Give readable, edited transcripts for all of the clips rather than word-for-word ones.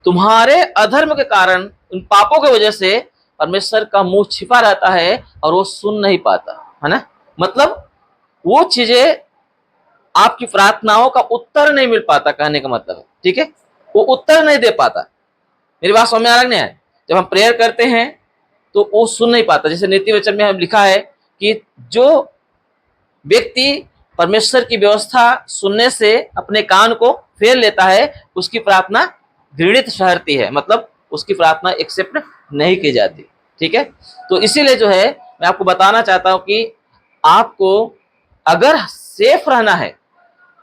तुम्हारे अधर्म के कारण, उन पापों की वजह से परमेश्वर का मुंह छिपा रहता है और वो सुन नहीं पाता, है ना। मतलब वो चीजें, आपकी प्रार्थनाओं का उत्तर नहीं मिल पाता, कहने का मतलब है, ठीक है। वो उत्तर नहीं दे पाता। मेरी बात समझ में आ रहा है? जब हम प्रेयर करते हैं तो वो सुन नहीं पाता। जैसे नीति वचन में हम लिखा है कि जो व्यक्ति परमेश्वर की व्यवस्था सुनने से अपने कान को फेर लेता है, उसकी प्रार्थना घृणित ठहरती है, मतलब उसकी प्रार्थना एक्सेप्ट नहीं की जाती, ठीक है। तो इसीलिए जो है, मैं आपको बताना चाहता हूं कि आपको अगर सेफ रहना है,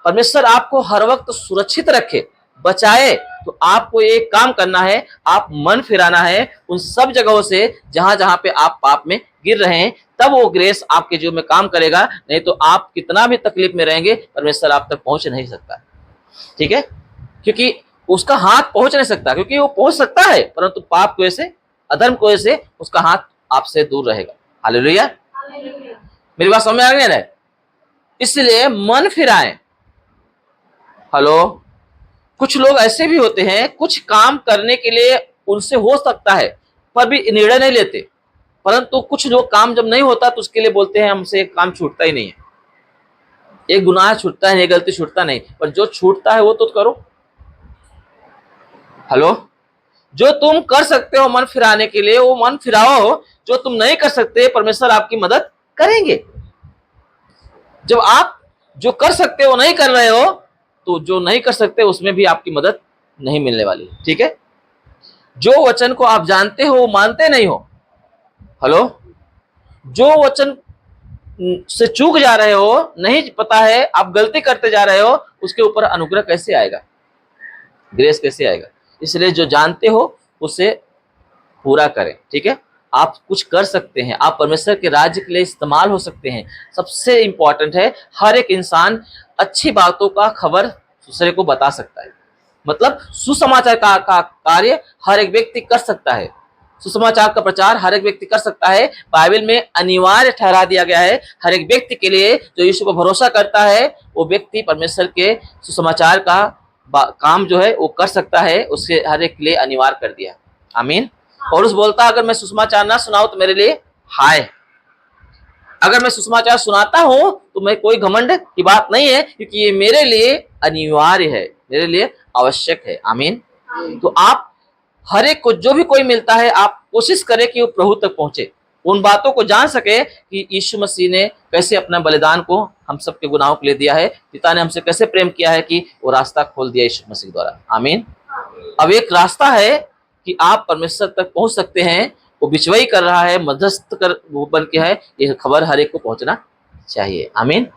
परमेश्वर आपको हर वक्त सुरक्षित रखे, बचाए, तो आपको एक काम करना है, आप मन फिराना है उन सब जगहों से जहां जहां पे आप पाप में गिर रहे हैं। तब वो ग्रेस आपके जीवन में काम करेगा। नहीं तो आप कितना भी तकलीफ में रहेंगे, परमेश्वर आप तक पहुंच नहीं सकता, ठीक है। क्योंकि उसका हाथ पहुंच नहीं सकता, क्योंकि वो पहुंच सकता है परंतु पाप की वजह से, अधर्म की वजह से उसका हाथ आपसे दूर रहेगा। हालेलुया। मेरी बात समझ में आ गई ना? इसलिए मन फिराएं। हेलो। कुछ लोग ऐसे भी होते हैं, कुछ काम करने के लिए उनसे हो सकता है पर भी निर्णय नहीं लेते, परंतु कुछ लोग काम जब नहीं होता तो उसके लिए बोलते हैं हमसे काम छूटता ही नहीं है, एक गुनाह छूटता है, एक गलती छूटता नहीं, पर जो छूटता है वो तो करो। हेलो। जो तुम कर सकते हो मन फिराने के लिए, वो मन फिराओ। जो तुम नहीं कर सकते, परमेश्वर आपकी मदद करेंगे। जब आप जो कर सकते हो नहीं कर रहे हो, तो जो नहीं कर सकते उसमें भी आपकी मदद नहीं मिलने वाली, ठीक है। जो वचन को आप जानते हो, मानते नहीं हो। हेलो। जो वचन से चूक जा रहे हो, नहीं पता है, आप गलती करते जा रहे हो, उसके ऊपर अनुग्रह कैसे आएगा, ग्रेस कैसे आएगा? इसलिए जो जानते हो उसे पूरा करें, ठीक है। आप कुछ कर सकते हैं, आप परमेश्वर के राज्य के लिए इस्तेमाल हो सकते हैं। सबसे इंपॉर्टेंट है, हर एक इंसान अच्छी बातों का खबर दूसरे को बता सकता है। मतलब सुसमाचार का कार्य हर एक व्यक्ति कर सकता है। सुसमाचार का प्रचार हर एक व्यक्ति कर सकता है। बाइबल में अनिवार्य ठहरा दिया गया है हर एक व्यक्ति के लिए, जो यीशु पर भरोसा करता है वो व्यक्ति परमेश्वर के सुसमाचार का काम जो है वो कर सकता है। उसके हर एक के लिए अनिवार्य कर दिया। आमीन। पौलुस बोलता अगर मैं सुसमाचार ना सुनाऊं तो मेरे लिए हाय। अगर मैं सुसमाचार सुनाता हूं तो मैं कोई घमंड की बात नहीं है, क्योंकि ये मेरे लिए अनिवार्य है, मेरे लिए आवश्यक है। आमीन। तो आप हर एक को जो भी कोई मिलता है, आप कोशिश करें कि वो प्रभु तक पहुंचे, उन बातों को जान सके कि यीशु मसीह ने कैसे अपना बलिदान को हम सबके गुनाहों के लिए दिया है, पिता ने हमसे कैसे प्रेम किया है कि वो रास्ता खोल दिया यीशु मसीह द्वारा। आमीन। अब एक रास्ता है कि आप परमेश्वर तक पहुंच सकते हैं, वो बिचवाई कर रहा है, मध्यस्थ कर वो बन के है, ये खबर हर एक को पहुंचना चाहिए। आमीन।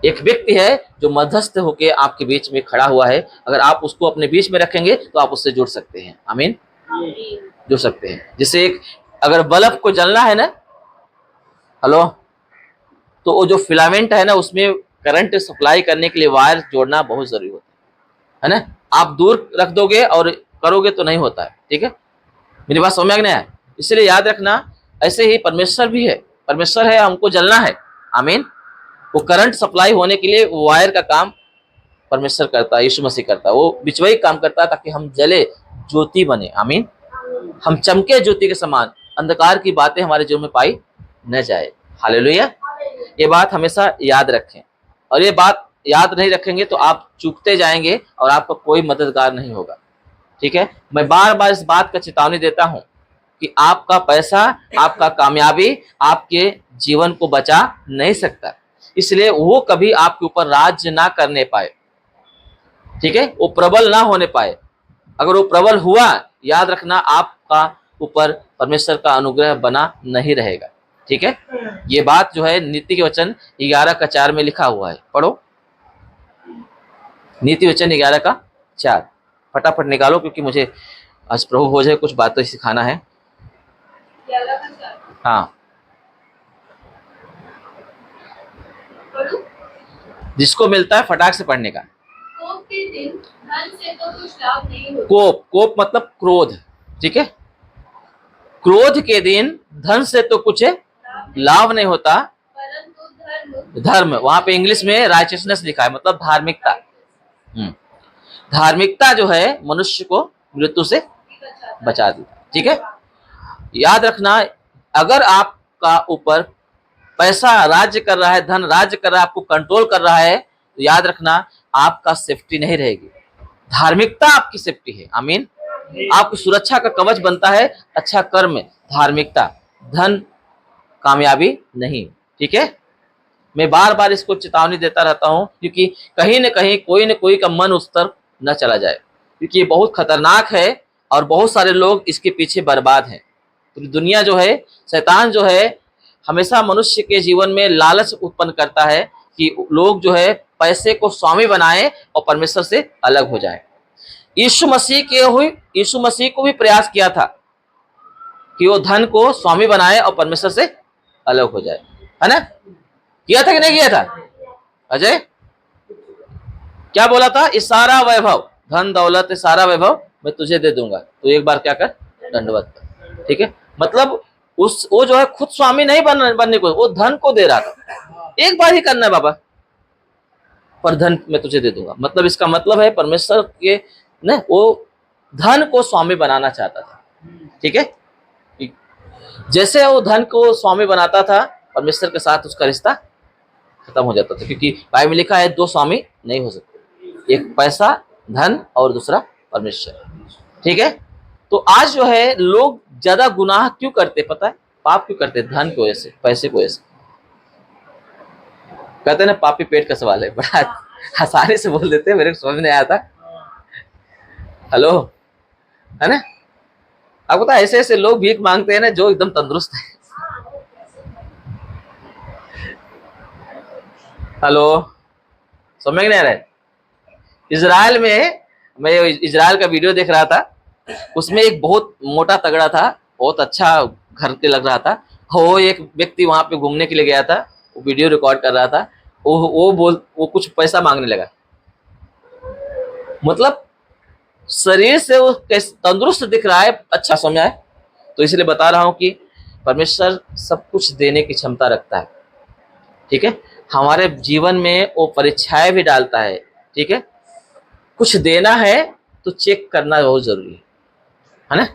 एक व्यक्ति है जो मध्यस्थ होके आपके बीच में खड़ा हुआ है, अगर आप उसको अपने बीच में रखेंगे तो आप उससे जुड़ सकते हैं। आमीन। जुड़ सकते हैं। जैसे एक अगर बल्ब को जलना है ना, हेलो, तो वो जो फिलामेंट है ना, उसमें करंट सप्लाई करने के लिए वायर जोड़ना बहुत जरूरी होता है ना। आप दूर रख दोगे और करोगे तो नहीं होता है, ठीक है। मेरी बात समझ में आया? इसलिए याद रखना, ऐसे ही परमेश्वर भी है, परमेश्वर है, हमको जलना है। आमीन। वो करंट सप्लाई होने के लिए वायर का काम परमेश्वर करता है, यीशु मसीह करता है, वो बिचवाई काम करता है ताकि हम जले, ज्योति बने। आमीन। हम चमके ज्योति के समान, अंधकार की बातें हमारे जीवन में पाई न जाए। हालेलुया। ये बात हमेशा याद रखें, और ये बात याद नहीं रखेंगे तो आप चूकते जाएंगे और आपका कोई मददगार नहीं होगा, ठीक है। मैं बार बार इस बात का चेतावनी देता हूं कि आपका पैसा, आपका कामयाबी आपके जीवन को बचा नहीं सकता, इसलिए वो कभी आपके ऊपर राज्य ना करने पाए, ठीक है, वो प्रबल ना होने पाए। अगर वो प्रबल हुआ, याद रखना आपका ऊपर परमेश्वर का अनुग्रह बना नहीं रहेगा, ठीक है। ये बात जो है नीति के वचन 11:4 में लिखा हुआ है, पढ़ो। नीति वचन 11:4 फटाफट निकालो, क्योंकि मुझे आज प्रभु हो जाए कुछ बातें सिखाना है। हाँ, जिसको मिलता है फटाक से पढ़ने का। कोप के दिन धन से तो कुछ लाभ नहीं होता। कोप मतलब क्रोध, ठीक है। क्रोध के दिन धन से तो कुछ लाभ नहीं होता, परंतु धर्म, वहां पे इंग्लिश में राइचियसनेस लिखा है, मतलब धार्मिकता। धार्मिकता जो है मनुष्य को मृत्यु से बचा देता है। ठीक है, याद रखना, अगर आपका ऊपर पैसा राज्य कर रहा है, धन राज्य कर रहा है, आपको कंट्रोल कर रहा है, तो याद रखना आपका सेफ्टी नहीं रहेगी। धार्मिकता आपकी सेफ्टी है। आमीन। आपकी सुरक्षा का कवच बनता है अच्छा कर्म, धार्मिकता, धन कामयाबी नहीं। ठीक है, मैं बार बार इसको चेतावनी देता रहता हूं, क्योंकि कहीं न कहीं कोई न कोई का मन उस तरफ न चला जाए, क्योंकि ये बहुत खतरनाक है और बहुत सारे लोग इसके पीछे बर्बाद हैं। तो दुनिया जो है, शैतान जो है, हमेशा मनुष्य के जीवन में लालच उत्पन्न करता है कि लोग जो है पैसे को स्वामी बनाएं और परमेश्वर से अलग हो जाएं। यीशु मसीह को भी प्रयास किया था कि वो धन को स्वामी बनाए और परमेश्वर से अलग हो जाए, है ना? किया था कि नहीं किया था? अजय क्या बोला था? ये सारा वैभव, धन दौलत, ये सारा वैभव मैं तुझे दे दूंगा, तो एक बार क्या कर, दंडवत कर। ठीक है, मतलब वो जो है खुद स्वामी नहीं बनने को, वो धन को दे रहा था। एक बार ही करना है बाबा, पर धन मैं तुझे दे दूंगा। मतलब इसका मतलब है परमेश्वर के न, वो धन को स्वामी बनाना चाहता था। ठीक है, जैसे वो धन को स्वामी बनाता था, परमेश्वर के साथ उसका रिश्ता खत्म हो जाता था, क्योंकि बाइबल में लिखा है दो स्वामी नहीं हो सकते, एक पैसा धन और दूसरा परमेश्वर। ठीक है, तो आज जो है लोग ज्यादा गुनाह क्यों करते, पता है? पाप क्यों करते? धन की वजह से, पैसे की वजह से। कहते हैं ना, पापी पेट का सवाल है, बड़ा आसानी से बोल देते हैं, मेरे को समझ नहीं आया था। हेलो, है ना? आपको पता है ऐसे ऐसे लोग भीख मांगते हैं ना जो एकदम तंदुरुस्त है। हेलो, समझ में नहीं आ रहा है? इजराइल में, मैं इजराइल का वीडियो देख रहा था, उसमें एक बहुत मोटा तगड़ा था, बहुत अच्छा घर के लग रहा था। वो एक व्यक्ति वहां पे घूमने के लिए गया था, वो वीडियो रिकॉर्ड कर रहा था, वो कुछ पैसा मांगने लगा। मतलब शरीर से वो तंदुरुस्त दिख रहा है, अच्छा समझ आए, तो इसलिए बता रहा हूं कि परमेश्वर सब कुछ देने की क्षमता रखता है। ठीक है, हमारे जीवन में वो परीक्षाएं भी डालता है। ठीक है, कुछ देना है तो चेक करना बहुत जरूरी है ना?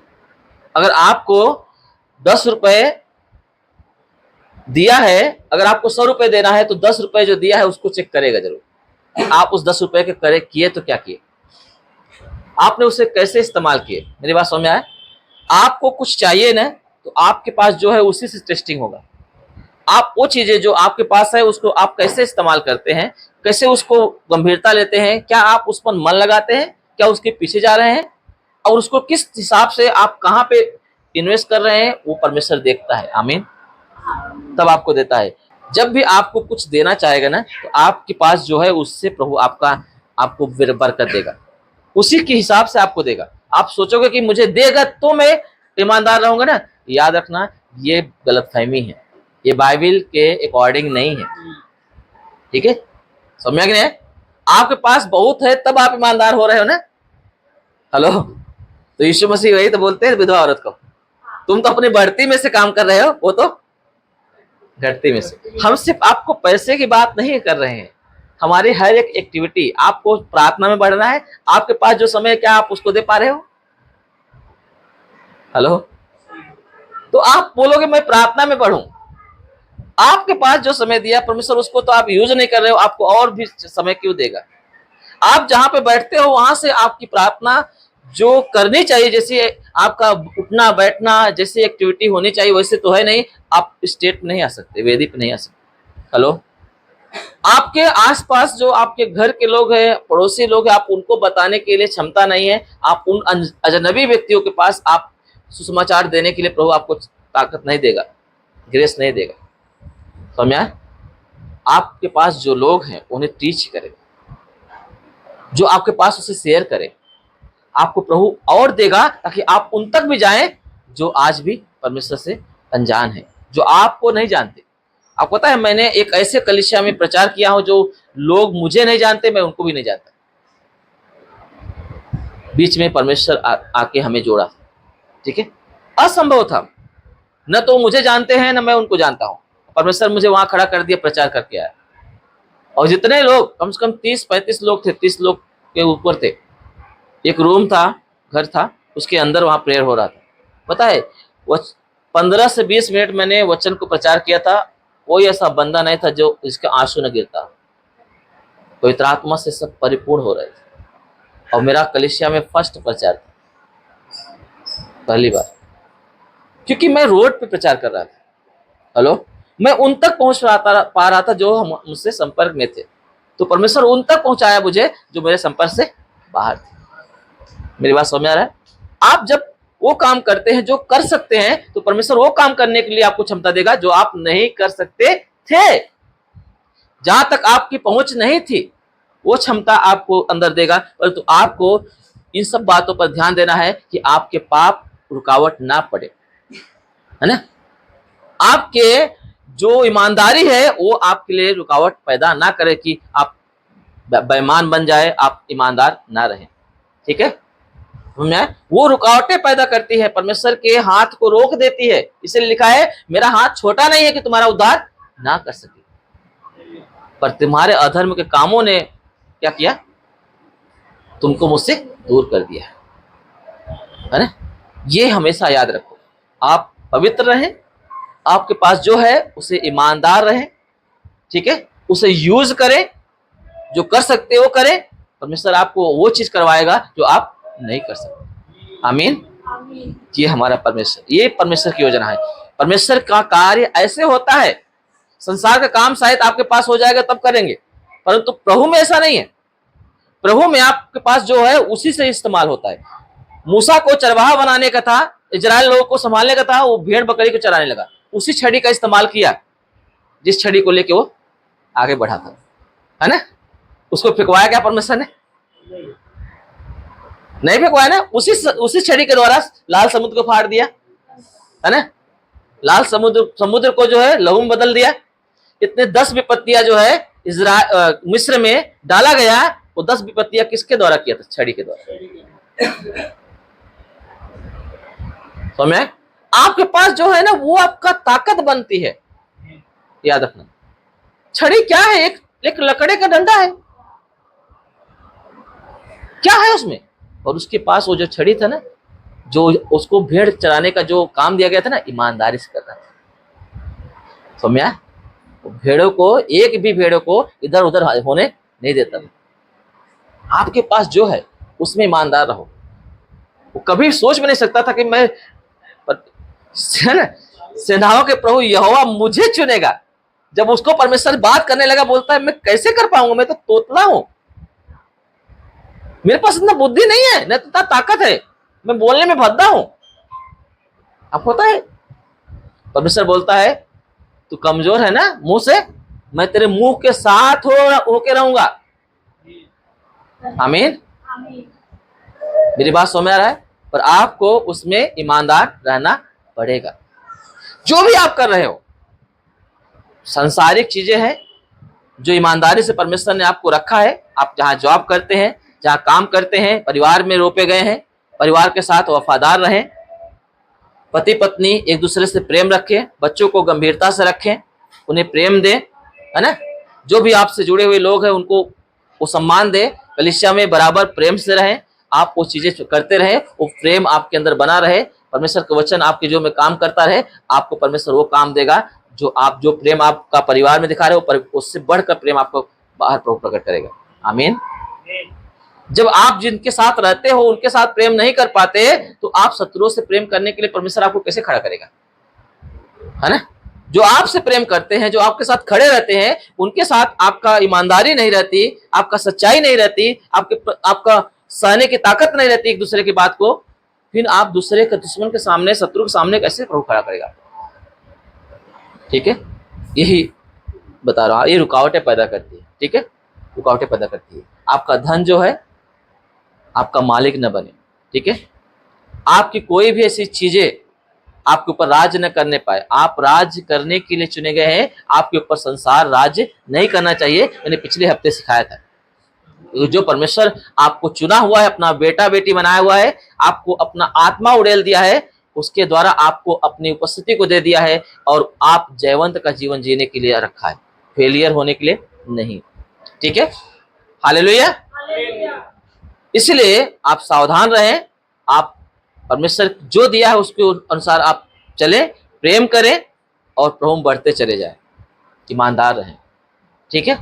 अगर आपको 10 रुपए दिया है, अगर आपको 100 रुपए देना है, तो 10 रुपए जो दिया है उसको चेक करेगा जरूर। आप उस 10 रुपए के करे किए तो क्या किए, आपने उसे कैसे इस्तेमाल किए। मेरी बात समझ में आए? आपको कुछ चाहिए ना, तो आपके पास जो है उसी से टेस्टिंग होगा। आप वो चीजें जो आपके पास है उसको आप कैसे इस्तेमाल करते हैं, कैसे उसको गंभीरता लेते हैं, क्या आप उस पर मन लगाते हैं, क्या उसके पीछे जा रहे हैं, और उसको किस हिसाब से आप कहाँ पे इन्वेस्ट कर रहे हैं, वो परमेश्वर देखता है। आमीन। तब आपको देता है। जब भी आपको कुछ देना चाहेगा ना, तो आपके पास जो है उससे प्रभु आपको बरकत देगा, उसी के हिसाब से आपको देगा। आप सोचोगे कि मुझे देगा तो मैं ईमानदार रहूंगा ना, याद रखना ये गलतफहमी है, ये बाइबल के अकॉर्डिंग नहीं है। ठीक है, समझ में नहीं है? आपके पास बहुत है तब आप ईमानदार हो रहे हो ना। हेलो, तो यीशु मसीह वही तो बोलते हैं विधवा औरत को, तुम तो अपनी बढ़ती में से काम कर रहे हो, वो तो घटती में से। हम सिर्फ आपको पैसे की बात नहीं कर रहे हैं, हमारी हर एक एक्टिविटी, आपको प्रार्थना में बढ़ना है, आपके पास जो समय है क्या आप उसको दे पा रहे हो? हेलो, तो आप बोलोगे मैं प्रार्थना में बढ़ूं, आपके पास जो समय दिया परमेश्वर उसको तो आप यूज नहीं कर रहे हो, आपको और भी समय क्यों देगा? आप जहां पे बैठते हो वहां से आपकी प्रार्थना जो करनी चाहिए, जैसे आपका उठना बैठना जैसी एक्टिविटी होनी चाहिए वैसे तो है नहीं। आप स्टेट नहीं आ सकते, वेदी पे नहीं आ सकते। हेलो, आपके आसपास जो आपके घर के लोग हैं, पड़ोसी लोग हैं, आप उनको बताने के लिए क्षमता नहीं है। आप उन अजनबी व्यक्तियों के पास आप सुसमाचार देने के लिए प्रभु आपको ताकत नहीं देगा, ग्रेस नहीं देगा। समझा? आपके पास जो लोग हैं उन्हें टीच करें, जो आपके पास उसे शेयर करें, आपको प्रभु और देगा, ताकि आप उन तक भी जाएं जो आज भी परमेश्वर से अनजान है, जो आपको नहीं जानते। आपको पता है मैंने एक ऐसे कलीसिया में प्रचार किया हूं जो लोग मुझे नहीं जानते, मैं उनको भी नहीं जानता। बीच में परमेश्वर आके हमें जोड़ा। ठीक है, असंभव था, न तो मुझे जानते हैं न मैं उनको जानता हूं, परमेश्वर मुझे वहां खड़ा कर दिया, प्रचार करके आया। और जितने लोग, कम से कम 30-35 लोग थे, 30 लोग के ऊपर थे। एक रूम था, घर था, उसके अंदर वहां प्रेयर हो रहा था। पता है, वो 15 से 20 मिनट मैंने वचन को प्रचार किया था, कोई ऐसा बंदा नहीं था जो इसका आंसू न गिरता। पवित्र आत्मा से सब परिपूर्ण हो रहे थे और मेरा कलीसिया में फर्स्ट प्रचार था, पहली बार, क्योंकि मैं रोड पे प्रचार कर रहा था। हेलो, मैं उन तक पहुंच पा रहा था जो मुझसे संपर्क में थे। तो परमेश्वर उन तक पहुंचाया मुझे जो मेरे संपर्क से बाहर थे। मेरी बात समझ आ रहा है? आप जब वो काम करते हैं जो कर सकते हैं, तो परमेश्वर वो काम करने के लिए आपको क्षमता देगा जो आप नहीं कर सकते थे। जहां तक आपकी पहुंच नहीं थी, वो क्षमता आपको अंदर देगा। परंतु आपको इन सब बातों पर ध्यान देना है कि आपके पाप रुकावट ना पड़े, है ना। आपके जो ईमानदारी है वो आपके लिए रुकावट पैदा ना करे कि आप बेईमान बन जाए, आप ईमानदार ना रहें। ठीक है, वो रुकावटें पैदा करती है, परमेश्वर के हाथ को रोक देती है। इसलिए लिखा है, मेरा हाथ छोटा नहीं है कि तुम्हारा उद्धार ना कर सके, पर तुम्हारे अधर्म के कामों ने क्या किया, तुमको मुझसे दूर कर दिया, है ना। ये हमेशा याद रखो, आप पवित्र रहें, आपके पास जो है उसे ईमानदार रहें, ठीक है, उसे यूज करें, जो कर सकते हो करें। परमेश्वर आपको वो चीज करवाएगा जो आप नहीं कर सकते। आमीन। ये हमारा परमेश्वर, ये परमेश्वर की योजना है। परमेश्वर का कार्य ऐसे होता है, संसार का काम शायद आपके पास हो जाएगा तब करेंगे, परंतु प्रभु में ऐसा नहीं है। प्रभु में आपके पास जो है उसी से इस्तेमाल होता है। मूसा को चरवाहा बनाने का था, इजराइल लोगों को संभालने का था, वो भेड़ बकरी को चराने लगा, उसी छड़ी का इस्तेमाल किया जिस छड़ी को लेके वो आगे बढ़ा था, है ना। उसको फेंकवाया क्या परमेश्वर ने? नहीं फेंकवाया ना, उसी छड़ी के द्वारा लाल समुद्र को फाड़ दिया, है ना। लाल समुद्र को जो है लहू में बदल दिया। इतने 10 विपत्तियां जो है मिस्र में डाला गया, वो 10 विपत्तियां किसके द्वारा किया था? छड़ी के द्वारा। तो मैं आपके पास जो है ना वो आपका ताकत बनती है, याद रखना। छड़ी क्या है? एक लकड़े का डंडा है, क्या है उसमें? और उसके पास वो जो छड़ी था ना, जो उसको भेड़ चराने का जो काम दिया गया था ना, ईमानदारी से करना था। समझा? भेड़ों को, एक भी भेड़ों को इधर उधर होने नहीं देता था। आपके पास जो है उसमें ईमानदार रहो। वो कभी सोच भी नहीं सकता था कि मैं, सेनाओं के प्रभु यहोवा मुझे चुनेगा। जब उसको परमेश्वर बात करने लगा, बोलता है मैं कैसे कर पाऊंगा, मैं तो तोतला हूं, मेरे पास इतना बुद्धि नहीं है, न इतना ताकत है, मैं बोलने में भद्दा हूं। आपको पता है, परमेश्वर बोलता है तू कमजोर है ना मुंह से, मैं तेरे मुंह के साथ होके रहूंगा। आमीन। मेरी बात समझ आ रहा है? पर आपको उसमें ईमानदार रहना पड़ेगा। जो भी आप कर रहे हो, सांसारिक चीजें हैं जो ईमानदारी से परमेश्वर ने आपको रखा है। आप जहां जॉब करते हैं, जहां काम करते हैं, परिवार में रोपे गए हैं, परिवार के साथ वफादार रहें, पति पत्नी एक दूसरे से प्रेम रखें, बच्चों को गंभीरता से रखें, उन्हें प्रेम दें, है ना। जो भी आपसे जुड़े हुए लोग हैं उनको वो सम्मान दें, कलीसिया में बराबर प्रेम से रहें। आप वो चीजें करते रहें, वो प्रेम आपके अंदर बना रहे, परमेश्वर का वचन आपके जो में काम करता रहे, आपको परमेश्वर वो काम देगा जो प्रेम आपका परिवार में दिखा रहे हो, उससे बढ़कर प्रेम आपको बाहर प्रकट करेगा। आमीन। जब आप जिनके साथ रहते हो उनके साथ प्रेम नहीं कर पाते, तो आप शत्रुओं से प्रेम करने के लिए परमेश्वर आपको कैसे खड़ा करेगा, है ना। जो आपसे प्रेम करते हैं, जो आपके साथ खड़े रहते हैं, उनके साथ आपका ईमानदारी नहीं रहती, आपका सच्चाई नहीं रहती, आपका सहने की ताकत नहीं रहती एक दूसरे की बात को, फिर आप दूसरे के दुश्मन के सामने, शत्रु के सामने कैसे प्रभु खड़ा करेगा? ठीक है, यही बता रहा हूं, ये रुकावटें पैदा करती है। ठीक है, रुकावटें पैदा करती है। आपका धन जो है आपका मालिक न बने। ठीक है, आपकी कोई भी ऐसी चीजें आपके ऊपर राज न करने पाए। आप राज करने के लिए चुने गए हैं, आपके ऊपर संसार राज नहीं करना चाहिए। मैंने पिछले हफ्ते सिखाया था, जो परमेश्वर आपको चुना हुआ है, अपना बेटा बेटी बनाया हुआ है, आपको अपना आत्मा उड़ेल दिया है, उसके द्वारा आपको अपनी उपस्थिति को दे दिया है, और आप जयवंत का जीवन जीने के लिए रखा है, फेलियर होने के लिए नहीं। ठीक है, हालेलुया। इसलिए आप सावधान रहें, आप परमेश्वर जो दिया है उसके अनुसार आप चले, प्रेम करें और प्रभु में बढ़ते चले जाए, ईमानदार रहें। ठीक है,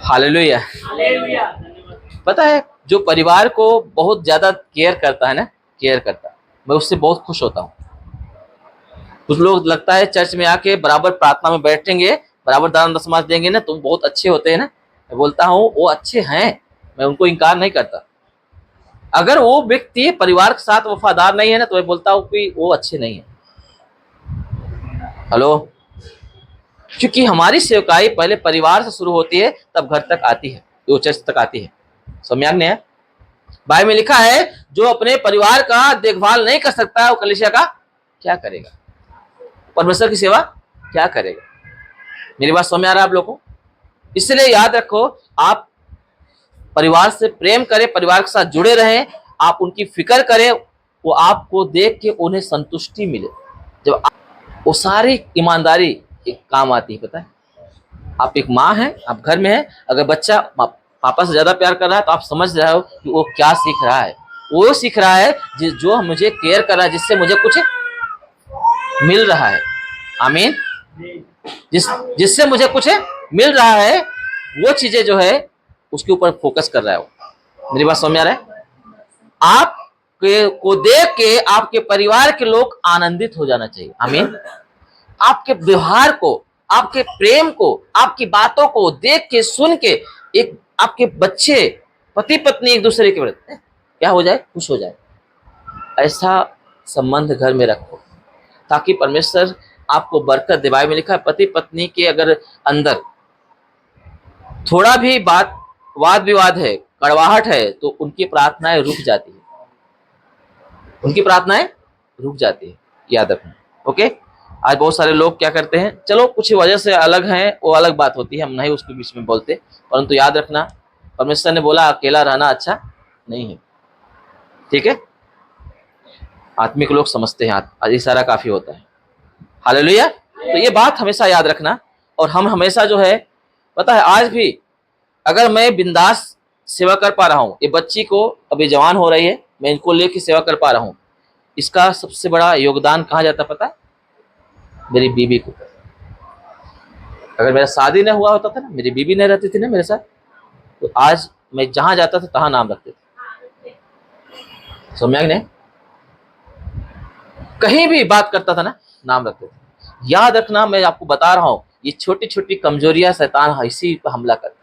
हालेलुया। पता है जो परिवार को बहुत ज्यादा केयर करता है ना, केयर करता है, मैं उससे बहुत खुश होता हूँ। कुछ लोग लगता है चर्च में आके बराबर प्रार्थना में बैठेंगे, बराबर दान दशमांश देंगे ना, तो बहुत अच्छे होते हैं ना। मैं बोलता हूँ वो अच्छे हैं, मैं उनको इनकार नहीं करता। अगर वो व्यक्ति परिवार के साथ वफादार नहीं है ना, तो मैं बोलता हूँ कि वो अच्छे नहीं है। हेलो, क्योंकि हमारी सेवकाई पहले परिवार से शुरू होती है, तब घर तक आती है, वो चर्च तक आती है। समझ में है? बाइबल में लिखा है जो अपने परिवार का देखभाल नहीं कर सकता है वो कलीसिया का क्या करेगा, परमेश्वर की सेवा क्या करेगा। मेरी बात समझ आ रहा है आप लोगों को? इसलिए याद रखो, आप परिवार से प्रेम करें, परिवार के साथ जुड़े रहें, आप उनकी फिक्र करें, वो आपको देख के उन्हें संतुष्टि मिले। जब वो सारी ईमानदारी एक काम आती है। पता है, आप एक माँ हैं, आप घर में हैं, अगर बच्चा पापा से ज्यादा प्यार कर रहा है तो आप समझ रहे हो कि वो क्या सीख रहा है। वो सीख रहा है जो मुझे केयर कर रहा है, जिससे मुझे कुछ मिल रहा है। आमीन। जिससे मुझे कुछ मिल रहा है, वो चीजें जो है उसके ऊपर फोकस कर रहा है वो। मेरी बात समझ में आ रहा है? आप को देख के आपके परिवार के लोग आनंदित हो जाना चाहिए। आमीन। आपके व्यवहार को, आपके प्रेम को, आपकी बातों को देख के, सुन के एक आपके बच्चे, पति पत्नी एक दूसरे के प्रति क्या हो जाए, खुश हो जाए। ऐसा संबंध घर में रखो ताकि परमेश्वर आपको बरकत दे। बाइबल में लिखा है पति पत्नी के अगर अंदर थोड़ा भी वाद विवाद है, कड़वाहट है, तो उनकी प्रार्थनाएं रुक जाती है, उनकी प्रार्थनाएं रुक जाती है। याद रखना। ओके, आज बहुत सारे लोग क्या करते हैं, चलो कुछ वजह से अलग हैं, वो अलग बात होती है, हम नहीं उसके बीच में बोलते, परंतु याद रखना परमेश्वर ने बोला अकेला रहना अच्छा नहीं है। ठीक है, आत्मिक लोग समझते हैं आज इशारा काफी होता है। हालेलुया। तो ये बात हमेशा याद रखना। और हम हमेशा जो है, पता है आज भी अगर मैं बिंदास सेवा कर पा रहा हूँ, ये बच्ची को अभी जवान हो रही है, मैं इनको लेके सेवा कर पा रहा हूँ, इसका सबसे बड़ा योगदान कहाँ जाता पता है? मेरी बीवी को। अगर मेरा शादी न हुआ होता था ना, मेरी बीवी नहीं रहती थी ना मेरे साथ, तो आज मैं जहां जाता था तहां नाम रखते थे। समझ नहीं, कहीं भी बात करता था ना, नाम रखते थे। याद रखना, मैं आपको बता रहा हूं, ये छोटी छोटी कमजोरियां शैतान इसी पर हमला करता है।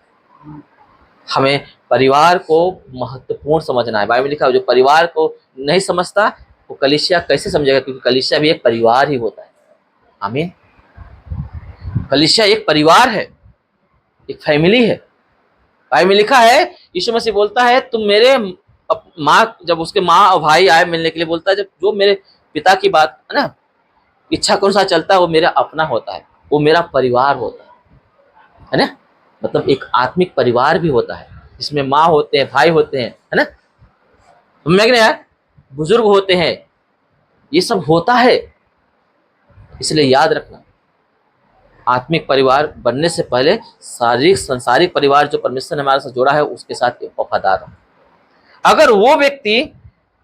हमें परिवार को महत्वपूर्ण समझना है। बाइबल में लिखा है जो परिवार को नहीं समझता वो कलीसिया कैसे समझेगा, क्योंकि कलीसिया भी एक परिवार ही होता है। आमीन। कलीसिया एक परिवार है, एक फैमिली है। बाइबल में लिखा है, यीशु मसीह बोलता है तुम मेरे माँ, जब उसके माँ और भाई आए मिलने के लिए, बोलता है जब जो मेरे पिता की बात है ना, इच्छा के अनुसार चलता है, वो मेरा अपना होता है, वो मेरा परिवार होता है ना। मतलब एक आत्मिक परिवार भी होता है, जिसमें माँ होते हैं, भाई होते हैं, है ना, मैं यार बुजुर्ग होते हैं, ये सब होता है। इसलिए याद रखना, आत्मिक परिवार बनने से पहले शारीरिक संसारिक परिवार जो परमेश्वर ने हमारे साथ जोड़ा है उसके साथ वफादार हो। अगर वो व्यक्ति,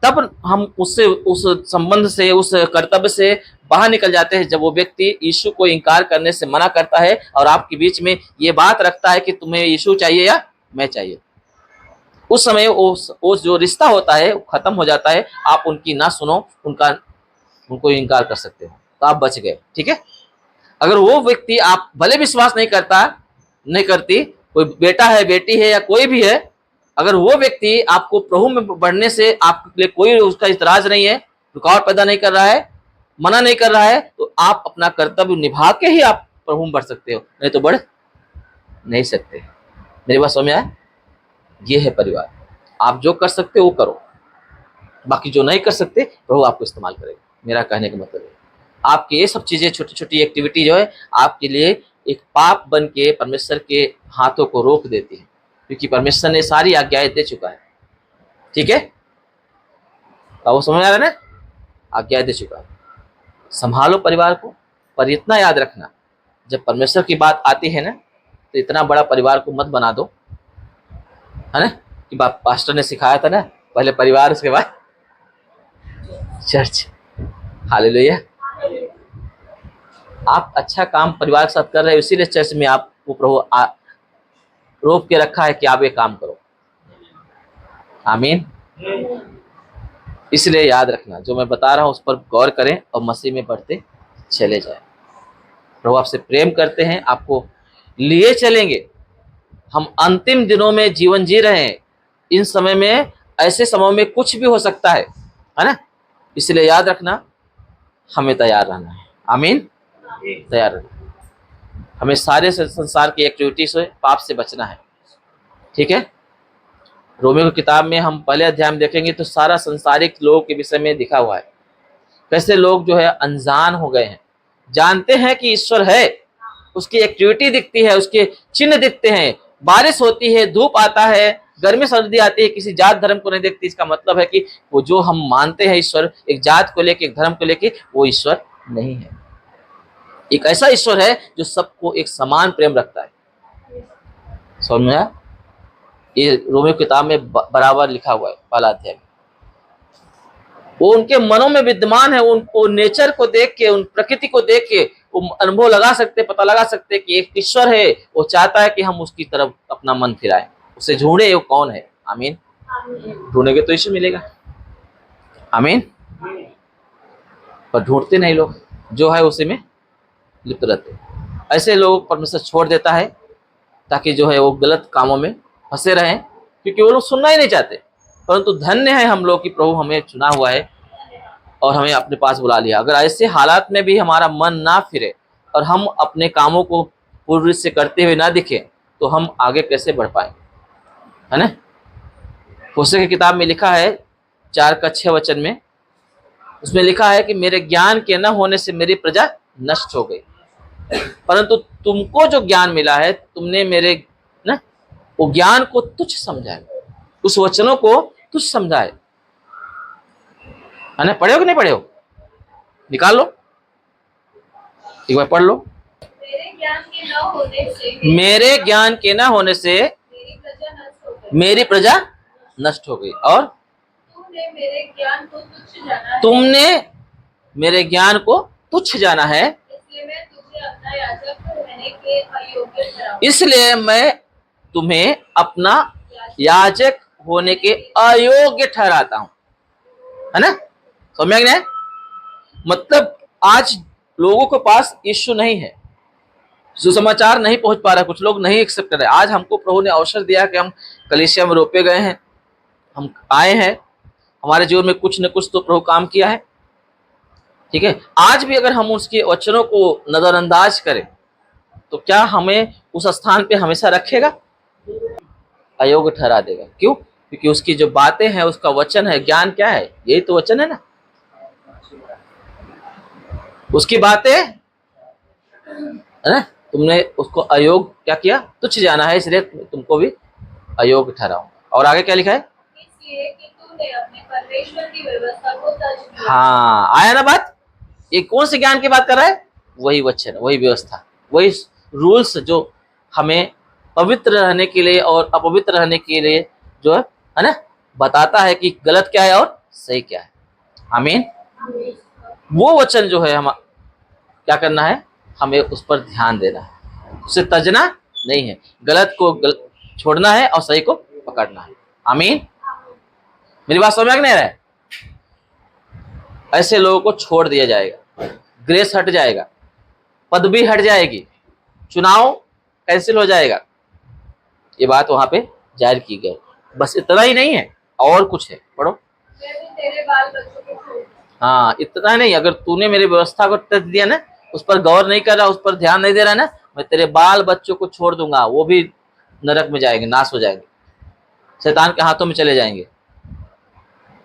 तब हम उससे, उस संबंध से, उस कर्तव्य से बाहर निकल जाते हैं जब वो व्यक्ति यीशु को इनकार करने से मना करता है और आपके बीच में ये बात रखता है कि तुम्हें यीशु चाहिए या मैं चाहिए। उस समय वो जो रिश्ता होता है वो खत्म हो जाता है। आप उनकी ना सुनो, उनको इनकार कर सकते हो, तो आप बच गए। ठीक है, अगर वो व्यक्ति आप भले विश्वास नहीं करती, कोई बेटा है, बेटी है, या कोई भी है, अगर वो व्यक्ति आपको प्रभु में बढ़ने से आपके लिए कोई उसका इतराज नहीं है, रुकावट पैदा नहीं कर रहा है, मना नहीं कर रहा है, तो आप अपना कर्तव्य निभा के ही आप प्रभु में बढ़ सकते हो, नहीं तो बढ़ नहीं सकते। मेरी बात समझ में आया? ये है परिवार। आप जो कर सकते हो वो करो, बाकी जो नहीं कर सकते प्रभु आपको इस्तेमाल करेगा। मेरा कहने का मतलब है, आपकी ये सब चीजें, छोटी छोटी एक्टिविटी जो है आपके लिए एक पाप बन के परमेश्वर के हाथों को रोक देती है, क्योंकि परमेश्वर ने सारी आज्ञाएं दे चुका है। ठीक है, वो समझ आ रहा है ना, आज्ञाएं दे चुका है। संभालो परिवार को, पर इतना याद रखना, जब परमेश्वर की बात आती है ना, तो इतना बड़ा परिवार को मत बना दो, है ना, कि पास्टर ने सिखाया था ना, पहले परिवार उसके बाद चर्च। हालेलुया। आप अच्छा काम परिवार के साथ कर रहे हो, इसीलिए चर्च में आपको प्रभु रोक के रखा है कि आप ये काम करो। आमीन। इसलिए याद रखना, जो मैं बता रहा हूं उस पर गौर करें और मसीह में बढ़ते चले जाएं। प्रभु आपसे प्रेम करते हैं, आपको लिए चलेंगे। हम अंतिम दिनों में जीवन जी रहे हैं, इन समय में, ऐसे समय में कुछ भी हो सकता है ना। इसलिए याद रखना, हमें तैयार रहना है। आमीन। तैयार रहना। हमें सारे संसार की एक्टिविटी से, पाप से बचना है। ठीक है। रोमियो की किताब में हम पहले अध्याय में देखेंगे तो सारा संसारिक लोगों के विषय में लिखा हुआ है। कैसे लोग जो है अनजान हो गए हैं, जानते हैं कि ईश्वर है, उसकी एक्टिविटी दिखती है, उसके चिन्ह दिखते हैं, बारिश होती है, धूप आता है, गर्मी सर्दी आती है, किसी जात धर्म को नहीं देखती। इसका मतलब है कि वो जो हम मानते हैं ईश्वर, एक जात को लेके, एक धर्म को लेके, वो ईश्वर नहीं है। एक ऐसा ईश्वर है जो सबको एक समान प्रेम रखता है। समझ में आया? ये रोमियो किताब में बराबर लिखा हुआ है, पहला अध्याय। वो उनके मनों में विद्यमान है। उनको नेचर को देख के, उन प्रकृति को देख के वो अनुभव लगा सकते, पता लगा सकते कि एक ईश्वर है, वो चाहता है कि हम उसकी तरफ अपना मन फिराएं, उसे ढूंढे वो कौन है। आमीन। ढूंढेंगे तो ईश्वर मिलेगा। आमीन। पर ढूंढते नहीं लोग, जो है उसी में लिप्त रहते। ऐसे लोग परमेश्वर छोड़ देता है ताकि जो है वो गलत कामों में फंसे रहें, क्योंकि वो लोग सुनना ही नहीं चाहते। परंतु धन्य है हम लोग कि प्रभु हमें चुना हुआ है और हमें अपने पास बुला लिया। अगर ऐसे हालात में भी हमारा मन ना फिरे और हम अपने कामों को पूर्ण रूप से करते हुए ना दिखे, तो हम आगे कैसे बढ़ पाए, है ना। होशे की किताब में लिखा है 4:6 वचन में, उसमें लिखा है कि मेरे ज्ञान के न होने से मेरी प्रजा नष्ट हो गई, परंतु तुमको जो ज्ञान मिला है, तुमने मेरे ना वो ज्ञान को तुच्छ समझा है, उस वचनों को तुच्छ समझा है ना। पढ़े हो कि नहीं पढ़े हो? निकाल लो, एक बार पढ़ लो। मेरे ज्ञान के न होने से मेरे ज्ञान के न होने से मेरी प्रजा नष्ट हो गई, और तुमने मेरे ज्ञान को तुच्छ जाना है, तुमने मेरे ज्ञान को तुच्छ जाना है, इसलिए मैं तुझे अपना याजक रहने के अयोग्य ठहराऊं। इसलिए मैं तुम्हें अपना याजक होने के अयोग्य ठहराता हूं, है ना। समझ गए? मतलब आज लोगों के पास यीशु नहीं है, सुसमाचार नहीं पहुंच पा रहा, कुछ लोग नहीं एक्सेप्ट कर रहे। आज हमको प्रभु ने अवसर दिया कि हम कलीसिया में रोपे गए हैं, हम आए हैं, हमारे जीवन में कुछ न कुछ तो प्रभु काम किया है। ठीक है। आज भी अगर हम उसके वचनों को नजरअंदाज करें तो क्या हमें उस स्थान पे हमेशा रखेगा? अयोग्य ठहरा देगा। क्यों? क्योंकि उसकी जो बातें हैं, उसका वचन है, ज्ञान क्या है, यही तो वचन है ना। उसकी बातें है ना। तुमने उसको अयोग्य क्या किया? तुच्छ जाना है, इसलिए तुमको भी अयोग्य ठहराऊंगा। और आगे क्या लिखा है? इसलिए कि तूने अपने परमेश्वर की व्यवस्था को तज दिया। हाँ, आया ना बात। ये कौन से ज्ञान की बात कर रहा है? वही वचन, वही व्यवस्था, वही रूल्स जो हमें पवित्र रहने के लिए और अपवित्र रहने के लिए जो है ना, बताता है कि गलत क्या है और सही क्या है। आमीन। वो वचन जो है, हम क्या करना है, हमें उस पर ध्यान देना है, उसे तजना नहीं है, गलत को छोड़ना है और सही को पकड़ना है। आमीन। मेरी बात समझ में नहीं आ रहा है? ऐसे लोगों को छोड़ दिया जाएगा, ग्रेस हट जाएगा, पदवी हट जाएगी, चुनाव कैंसिल हो जाएगा। ये बात वहां पे जाहिर की गई। बस इतना ही नहीं है, और कुछ है, पढ़ो। तेरे बाल बच्चों को छोड़। हाँ, इतना नहीं, अगर तूने मेरी व्यवस्था को त्यज दिया ना, उस पर गौर नहीं कर रहा, उस पर ध्यान नहीं दे रहा ना, मैं तेरे बाल बच्चों को छोड़ दूंगा, वो भी नरक में जाएंगे, नाश हो जाएंगे, शैतान के हाथों में चले जाएंगे।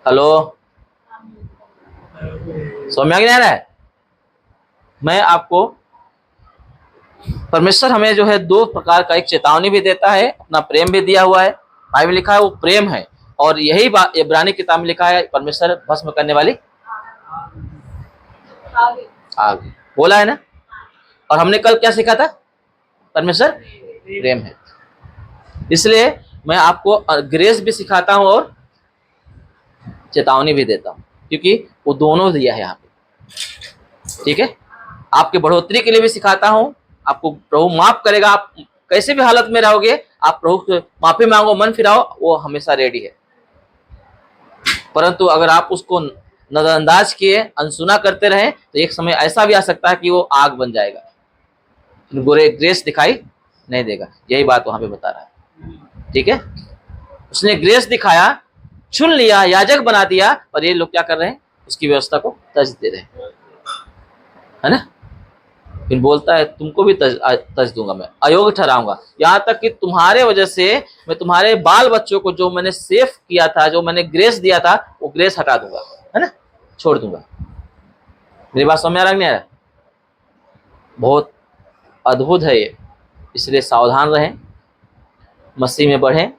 हेलो, समझ में आ रहा है? मैं आपको, परमेश्वर हमें जो है दो प्रकार का एक चेतावनी भी देता है, अपना प्रेम भी दिया हुआ है। भाई में लिखा है वो प्रेम है, और यही बात इब्रानी किताब में लिखा है, परमेश्वर भस्म करने वाली आग बोला है ना। और हमने कल क्या सीखा था? परमेश्वर प्रेम है। इसलिए मैं आपको ग्रेस भी सिखाता हूँ और चेतावनी भी देता हूँ, क्योंकि वो दोनों दिया है यहाँ पे। ठीक है, आपके बढ़ोतरी के लिए भी सिखाता हूँ, आपको प्रभु माफ करेगा, आप कैसे भी हालत में रहोगे, आप प्रभु से माफी मांगो, मन फिराओ, वो हमेशा रेडी है। परंतु अगर आप उसको नजरअंदाज किए, अनसुना करते रहे, तो एक समय ऐसा भी आ सकता है कि वो आग बन जाएगा, ग्रेस दिखाई नहीं देगा। यही बात वहां पे बता रहा है। ठीक है, उसने ग्रेस दिखाया, चुन लिया, याजक बना दिया, और ये लोग क्या कर रहे हैं, उसकी व्यवस्था को तज दे रहे हैं, है ना। फिर बोलता है तुमको भी तज दूंगा, मैं अयोग्य ठहराऊंगा, यहाँ तक कि तुम्हारे वजह से मैं तुम्हारे बाल बच्चों को जो मैंने सेफ किया था, जो मैंने ग्रेस दिया था, वो ग्रेस हटा दूंगा, है ना, छोड़ दूंगा। मेरी बात समझ में आ रहा है नहीं आ रहा? बहुत अद्भुत है ये, इसलिए सावधान रहें, मसीह में बढ़ें।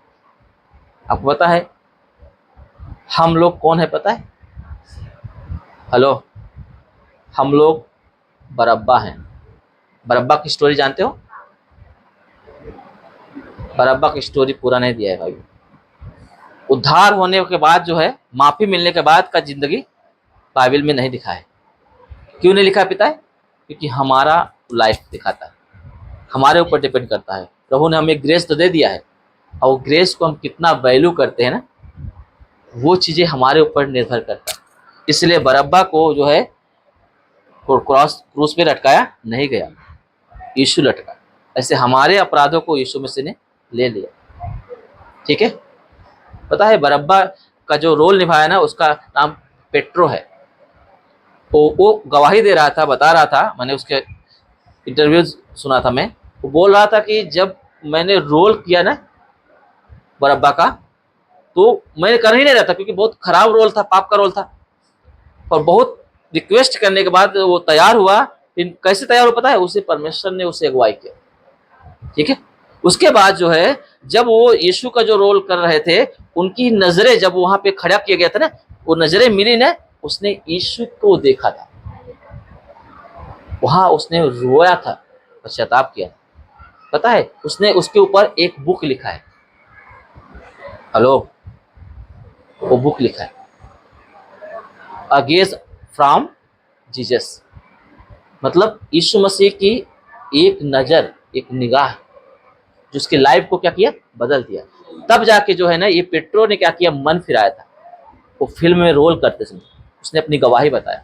आपको पता है हम लोग कौन है, पता है? हेलो, हम लोग बरअब्बा हैं। बरअब्बा की स्टोरी जानते हो? बरअब्बा की स्टोरी पूरा नहीं दिया है भाई। उद्धार होने के बाद जो है, माफी मिलने के बाद का जिंदगी बाइबल में नहीं लिखा है। क्यों नहीं लिखा पिता है? क्योंकि हमारा लाइफ दिखाता है, हमारे ऊपर डिपेंड करता है। प्रभु ने हमें ग्रेस तो दे दिया है, और ग्रेस को हम कितना वैल्यू करते हैं ना, वो चीजें हमारे ऊपर निर्भर करता है। इसलिए बरअब्बा को जो है क्रूस पे लटकाया नहीं गया, यीशु लटका। ऐसे हमारे अपराधों को यीशु मसीह ने ले लिया। ठीक है, पता है बरअब्बा का जो रोल निभाया ना, उसका नाम पेट्रो है। वो गवाही दे रहा था, बता रहा था, मैंने उसके इंटरव्यू सुना था, मैं वो बोल रहा था कि जब मैंने रोल किया ना बरअब्बा का, तो मैंने कर ही नहीं रहा था, क्योंकि बहुत खराब रोल था, पाप का रोल था। और बहुत रिक्वेस्ट करने के बाद वो तैयार हुआ। फिर कैसे तैयार हो पता है? उसे परमेश्वर ने उसे अगुवाई किया। ठीक है, उसके बाद जो है, जब वो यीशु का जो रोल कर रहे थे, उनकी नजरें जब वहां पे खड़ा किया गया था ना, वो नजरें मिली ना, उसने यीशु को देखा था, वहां उसने रोया था, पश्चाताप किया। पता है उसने उसके ऊपर एक बुक लिखा है। हेलो, वो बुक लिखा है, अ गेज फ्रॉम जीसस, मतलब यीशु मसीह की एक नजर, एक निगाह, जो उसकी लाइफ को क्या किया, बदल दिया। तब जाके जो है ना, ये पेट्रो ने क्या किया, मन फिराया था। वो फिल्म में रोल करते समय उसने अपनी गवाही बताया।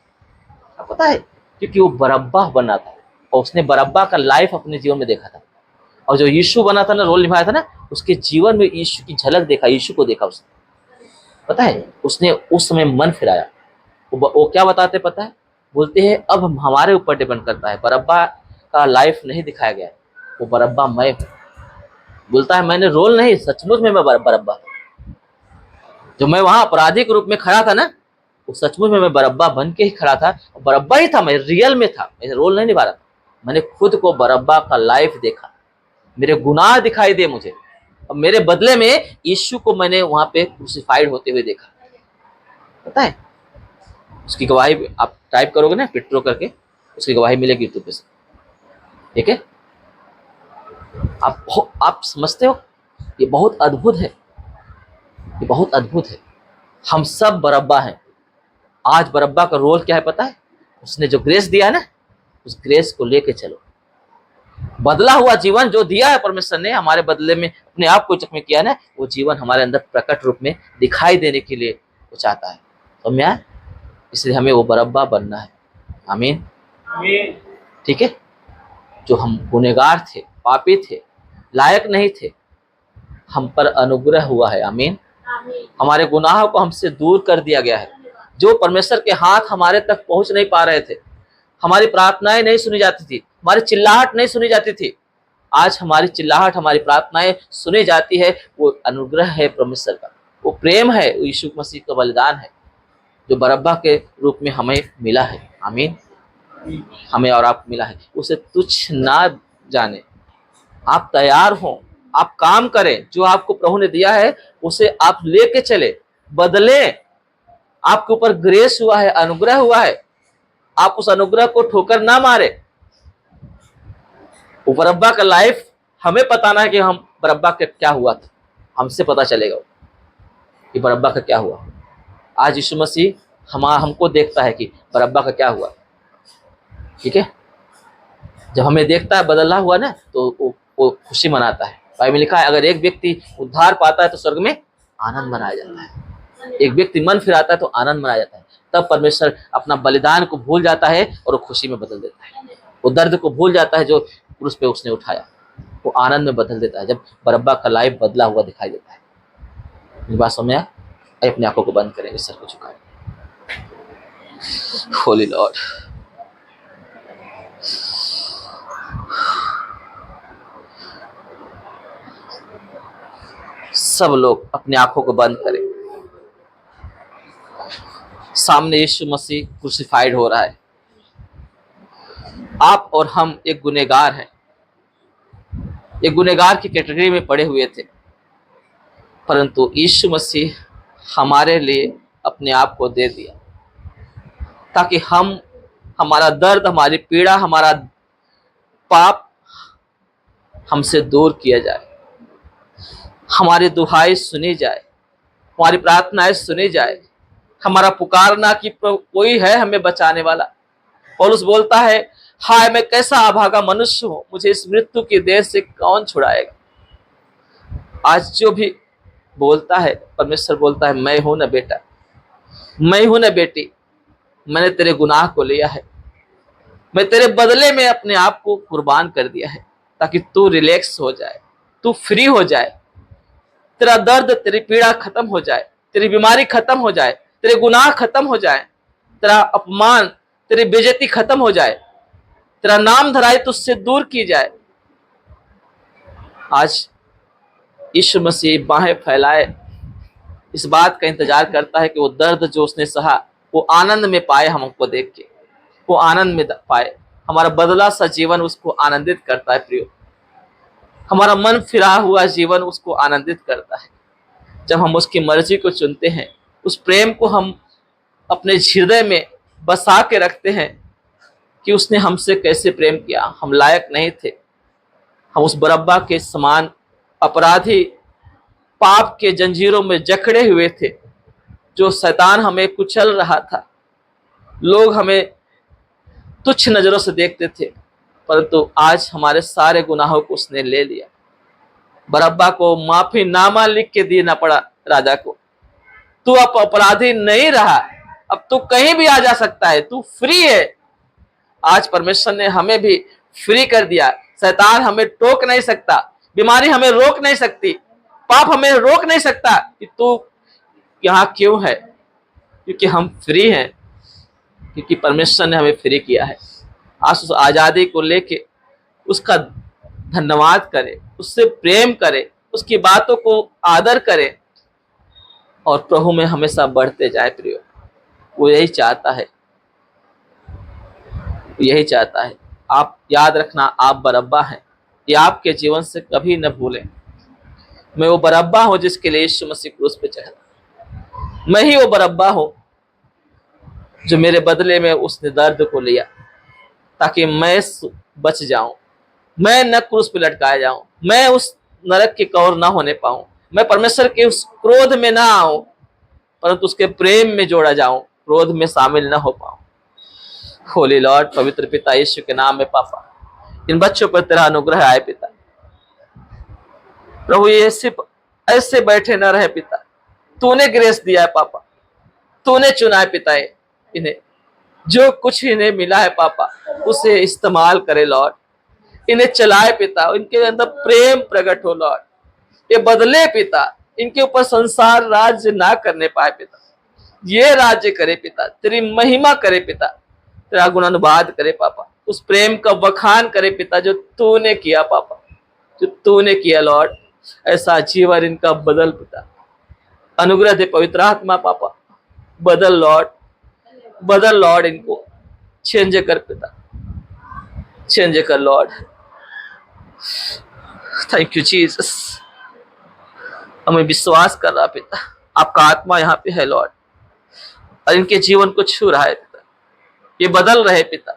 आपको पता है, क्योंकि वो बरअब्बा बना था, और उसने बरअब्बा का लाइफ अपने जीवन में देखा था। और जो यीशु बना था ना, रोल निभाया था ना, उसके जीवन में यीशु की झलक देखा, यीशु को देखा उसने। पता है उसने उस समय मन फिराया। वो क्या बताते पता है? बोलते हैं अब हमारे ऊपर डिपेंड करता है, बरअब्बा का लाइफ नहीं दिखाया गया है, वो बरअब्बा मैं हूँ। बोलता है मैंने रोल नहीं, सचमुच में मैं बरअब्बा, जो मैं वहां अपराधी के रूप में खड़ा था ना, वो सचमुच में मैं बरअब्बा बन के ही खड़ा था। बरअब्बा ही था, मैं रियल में था, मैं रोल नहीं निभा रहा था। मैंने खुद को बरअब्बा का लाइफ देखा, मेरे गुनाह दिखाई दे मुझे, और मेरे बदले में यीशु को मैंने वहां पे क्रूसिफाइड होते हुए देखा। पता है उसकी गवाही आप टाइप करोगे ना पेट्रो करके, उसकी गवाही मिलेगी यूट्यूब पे से। ठीक है, आप समझते हो, ये बहुत अद्भुत है, ये बहुत अद्भुत है। हम सब बरअब्बा हैं। आज बरअब्बा का रोल क्या है पता है? उसने जो ग्रेस दिया है ना, उस ग्रेस को लेके चलो। बदला हुआ जीवन जो दिया है परमेश्वर ने हमारे बदले में, अपने आप को जख्मी किया ना, वो जीवन हमारे अंदर प्रकट रूप में दिखाई देने के लिए वो चाहता है। तो मैं इसलिए हमें वो बरअब्बा बनना है। आमीन। ठीक है, जो हम गुनहगार थे, पापी थे, लायक नहीं थे, हम पर अनुग्रह हुआ है। आमीन। हमारे गुनाहों को हमसे दूर कर दिया गया है। जो परमेश्वर के हाथ हमारे तक पहुंच नहीं पा रहे थे, हमारी प्रार्थनाएं नहीं सुनी जाती थी, हमारी चिल्लाहट नहीं सुनी जाती थी, आज हमारी चिल्लाहट, हमारी प्रार्थनाएं सुनी जाती है। वो अनुग्रह है परमेश्वर का, वो प्रेम है, वो यीशु मसीह का बलिदान है, जो बरअब्बा के रूप में हमें मिला है। आमीन। हमें और आपको मिला है, उसे तुच्छ ना जाने। आप तैयार हो, आप काम करें, जो आपको प्रभु ने दिया है उसे आप लेके चले, बदले। आपके ऊपर ग्रेस हुआ है, अनुग्रह हुआ है, आप उस अनुग्रह को ठोकर ना मारे। वो बरअब्बा का लाइफ हमें बताना है कि हम बरअब्बा के क्या हुआ था, हमसे पता चलेगा कि बरअब्बा का क्या हुआ। आज यीशु मसीह हमको देखता है कि बरअब्बा का क्या हुआ। ठीक है, जब हमें देखता है बदला हुआ ना, तो वो खुशी मनाता है। बाइबल में लिखा है, अगर एक व्यक्ति उद्धार पाता है तो स्वर्ग में आनंद मनाया जाता है। एक व्यक्ति मन फिराता है तो आनंद मनाया जाता है। तब परमेश्वर अपना बलिदान को भूल जाता है और वो खुशी में बदल देता है। वो दर्द को भूल जाता है जो क्रूस पे उसने उठाया, वो आनंद में बदल देता है जब बरअब्बा का लाइफ बदला हुआ दिखाई देता है। मेरी बात समझ में आया? अपनी आंखों को बंद करेंगे, सर को झुकाएंगे। होली लॉर्ड, सब लोग अपनी आंखों को बंद करें। सामने यीशु मसीह क्रूसिफाइड हो रहा है। आप और हम एक गुनहगार हैं, एक गुनहगार की कैटेगरी में पड़े हुए थे, परंतु यीशु मसीह हमारे लिए अपने आप को दे दिया ताकि हमारा दर्द, हमारी पीड़ा, हमारा पाप हमसे दूर किया जाए, हमारी दुहाई सुनी जाए, हमारी प्रार्थनाएं सुनी जाए, हमारा पुकारना कि कोई है हमें बचाने वाला। पौलुस बोलता है, हाय मैं कैसा अभागा मनुष्य हूं, मुझे इस मृत्यु की देह से कौन छुड़ाएगा। आज जो भी बोलता है, परमेश्वर बोलता है, मैं हूं ना बेटा, मैं हूं ना बेटी, मैंने तेरे गुनाह को लिया है, मैं तेरे बदले में अपने आप को कुर्बान कर दिया है ताकि तू रिलैक्स हो जाए, तू फ्री हो जाए, तेरा दर्द, तेरी पीड़ा खत्म हो जाए, तेरी बीमारी खत्म हो जाए, तेरे गुनाह खत्म हो जाए, तेरा अपमान, तेरी बेइज्जती खत्म हो जाए, तेरा नाम धराई तुझसे दूर की जाए। आज यीशु मसीह बाहें फैलाए इस बात का इंतजार करता है कि वो दर्द जो उसने सहा वो आनंद में पाए, हमको देख के वो आनंद में पाए। हमारा बदला सा जीवन उसको आनंदित करता है प्रियो, हमारा मन फिरा हुआ जीवन उसको आनंदित करता है। जब हम उसकी मर्जी को चुनते हैं, उस प्रेम को हम अपने हृदय में बसा के रखते हैं कि उसने हमसे कैसे प्रेम किया। हम लायक नहीं थे, हम उस बरअब्बा के समान अपराधी, पाप के जंजीरों में जकड़े हुए थे, जो शैतान हमें कुचल रहा था, लोग हमें तुच्छ नजरों से देखते थे, परंतु आज हमारे सारे गुनाहों को उसने ले लिया। बरअब्बा को माफीनामा लिख के देना पड़ा राजा को, तू अब अपराधी नहीं रहा, अब तू कहीं भी आ जा सकता है, तू फ्री है। आज परमेश्वर ने हमें भी फ्री कर दिया। शैतान हमें टोक नहीं सकता, बीमारी हमें रोक नहीं सकती, पाप हमें रोक नहीं सकता कि तू यहाँ क्यों है, क्योंकि हम फ्री हैं, क्योंकि परमेश्वर ने हमें फ्री किया है। आज उस आजादी को लेके उसका धन्यवाद करें, उससे प्रेम करें, उसकी बातों को आदर करें और प्रभु में हमेशा बढ़ते जाए प्रियो। वो यही चाहता है, यही चाहता है। आप याद रखना, आप बरअब्बा हैं, ये आपके जीवन से कभी न भूलें। मैं वो बरअब्बा हूं जिसके लिए यीशु मसीह क्रूस पे चढ़ा। मैं ही वो बरअब्बा हूं जो मेरे बदले में उसने दर्द को लिया ताकि मैं बच जाऊं, मैं न क्रूस पे लटकाया जाऊं, मैं उस नरक की कौर ना होने पाऊं, मैं परमेश्वर के उस क्रोध में ना आऊं, परंतु उसके प्रेम में जोड़ा जाऊं, क्रोध में शामिल ना हो पाऊं। होली लॉर्ड, पवित्र पिता यीशु के नाम में पापा, इन बच्चों पर तेरा अनुग्रह आए पिता। प्रभु ये सिर्फ ऐसे बैठे न रहे पिता, तूने ग्रेस दिया है पापा, तूने चुना है पिता इन्हें, जो कुछ इन्हें मिला है पापा उसे इस्तेमाल करे लॉर्ड, इन्हें चलाए पिता, इनके अंदर प्रेम प्रकट हो लॉर्ड, ये बदले पिता, इनके ऊपर संसार राज्य ना करने पाए पिता, ये राज्य करे पिता, तेरी महिमा करे पिता, तेरा गुणानुवाद करे पापा, उस प्रेम का बखान करे पिता जो तूने किया पापा, जो तूने किया लॉर्ड। ऐसा जीवन इनका बदल पिता, अनुग्रह दे पवित्र आत्मा पापा, बदल लॉर्ड, बदल लॉर्ड, इनको चेंज कर पिता, चेंज कर लॉर्ड। थैंक यू जीसस, हमें विश्वास कर रहा पिता, आपका आत्मा यहाँ पे है लॉर्ड, और इनके जीवन को छू रहा है पिता, ये बदल रहे पिता,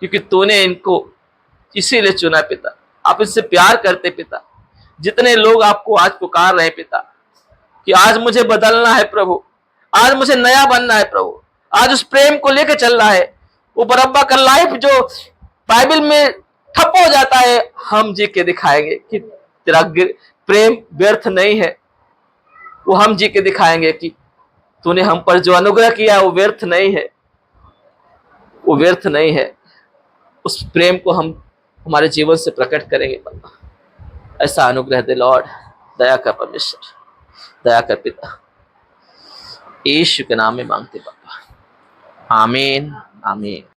क्योंकि तूने इनको इसीलिए चुना पिता, आप इससे प्यार करते पिता, जितने लोग आपको आज पुकार रहे हैं पिता कि आज मुझे बदलना है प्रभु, आज मुझे नया बनना है प्रभु, आज उस प्रेम को लेकर चलना है। वो बरअब्बा का लाइफ जो बाइबल में ठप हो जाता है, हम जी के दिखाएंगे कि तेरा प्रेम व्यर्थ नहीं है। वो हम जी के दिखाएंगे कि तूने हम पर जो अनुग्रह किया वो व्यर्थ नहीं है, वो व्यर्थ नहीं है। उस प्रेम को हम हमारे जीवन से प्रकट करेंगे बाबा। ऐसा अनुग्रह दे लॉर्ड, दया कर परमेश्वर, दया कर पिता, यीशु के नाम में मांगते बाबा, आमीन आमीन।